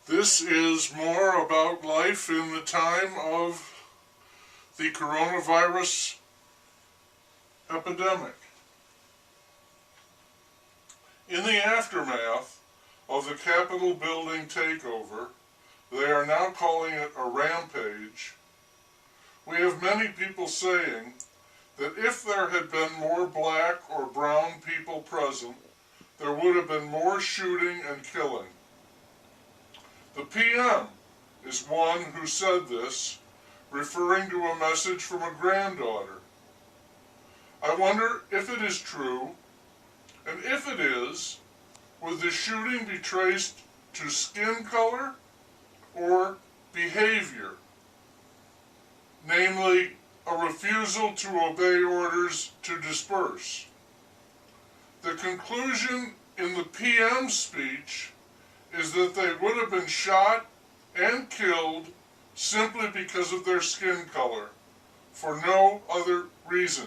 This is more about life in the time of the coronavirus epidemic. In the aftermath of the Capitol building takeover, they are now calling it a rampage. We have many people saying that if there had been more black or brown people present, there would have been more shooting and killing. The PM is one who said this, referring to a message from a granddaughter. I wonder if it is true, and if it is, would the shooting be traced to skin color or behavior? Namely, a refusal to obey orders to disperse. The conclusion in the PM's speech is that they would have been shot and killed simply because of their skin color, for no other reason.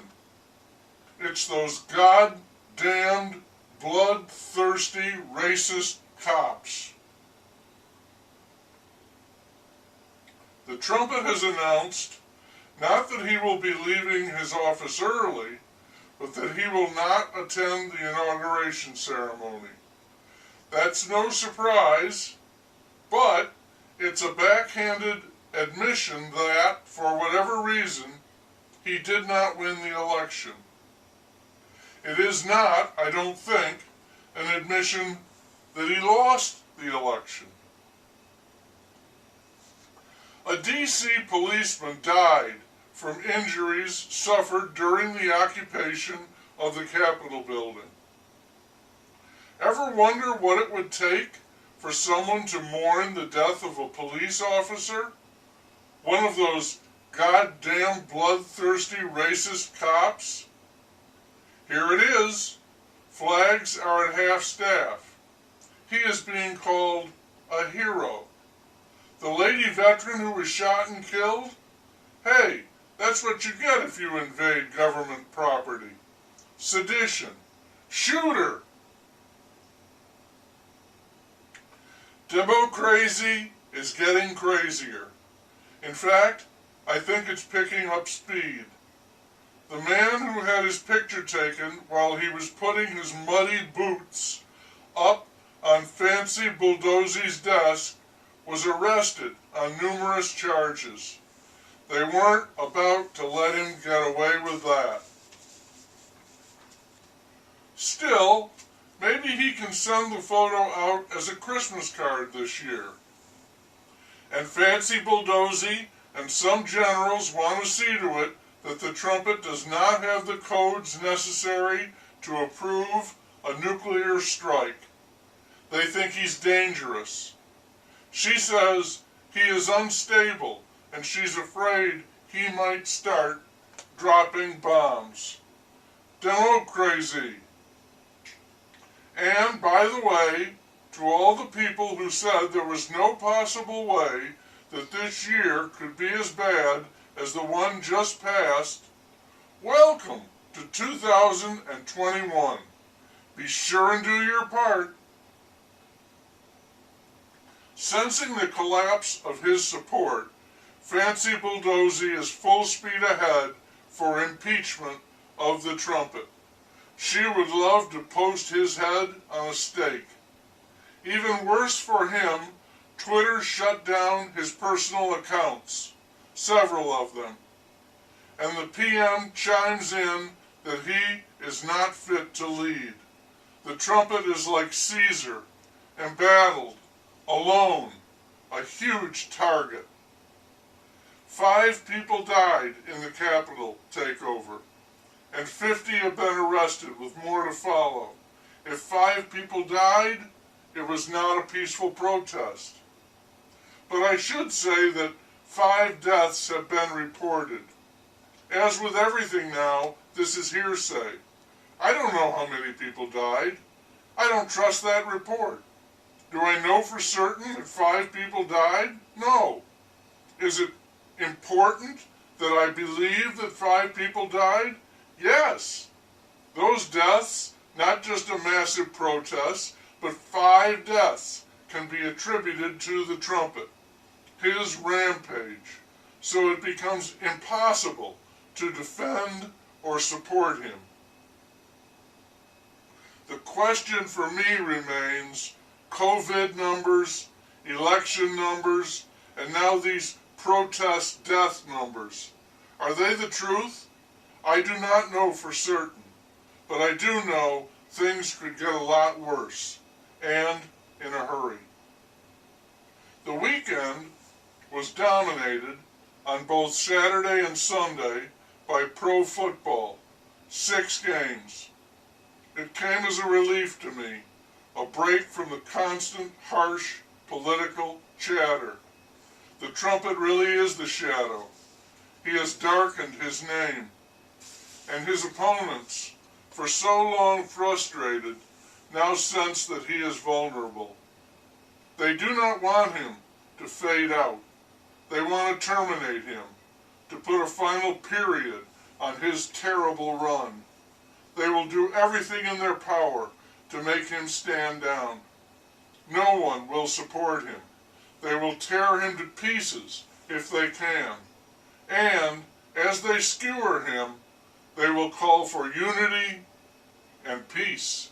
It's those goddamned, bloodthirsty, racist cops. The trumpet has announced not that he will be leaving his office early, but that he will not attend the inauguration ceremony. That's no surprise, but it's a backhanded admission that, for whatever reason, he did not win the election. It is not, I don't think, an admission that he lost the election. A D.C. policeman died from injuries suffered during the occupation of the Capitol building. Ever wonder what it would take for someone to mourn the death of a police officer? One of those goddamn bloodthirsty racist cops? Here it is. Flags are at half-staff. He is being called a hero. The lady veteran who was shot and killed? Hey, that's what you get if you invade government property. Sedition. Shoot her. Democracy is getting crazier. In fact, I think it's picking up speed. The man who had his picture taken while he was putting his muddy boots up on Fancy Bulldozzi's desk was arrested on numerous charges. They weren't about to let him get away with that. Still, maybe he can send the photo out as a Christmas card this year. And Fancy Bulldozzi and some generals want to see to it that the trumpet does not have the codes necessary to approve a nuclear strike. They think he's dangerous. She says he is unstable and she's afraid he might start dropping bombs. Democracy. And, by the way, to all the people who said there was no possible way that this year could be as bad as the one just passed, welcome to 2021. Be sure and do your part. Sensing the collapse of his support, Fancy Bulldozzi is full speed ahead for impeachment of the trumpet. She would love to post his head on a stake. Even worse for him, Twitter shut down his personal accounts, several of them. And the PM chimes in that he is not fit to lead. The trumpet is like Caesar, embattled, alone, a huge target. 5 people died in the Capitol takeover, and 50 have been arrested, with more to follow. If 5 people died, it was not a peaceful protest. But I should say that 5 deaths have been reported. As with everything now, this is hearsay. I don't know how many people died. I don't trust that report. Do I know for certain that 5 people died? No. Is it important that I believe that 5 people died? Yes. Those deaths, not just a massive protest, but 5 deaths, can be attributed to the trumpet, his rampage, so it becomes impossible to defend or support him. The question for me remains CoVid numbers, election numbers, and now these protest death numbers. Are they the truth? I do not know for certain, but I do know things could get a lot worse, and in a hurry. The weekend was dominated on both Saturday and Sunday by pro football, 6 games. It came as a relief to me, a break from the constant, harsh, political chatter. The trumpet really is the shadow. He has darkened his name, and his opponents, for so long frustrated, now sense that he is vulnerable. They do not want him to fade out. They want to terminate him, to put a final period on his terrible run. They will do everything in their power to make him stand down. No one will support him. They will tear him to pieces if they can. And as they skewer him, they will call for unity and peace.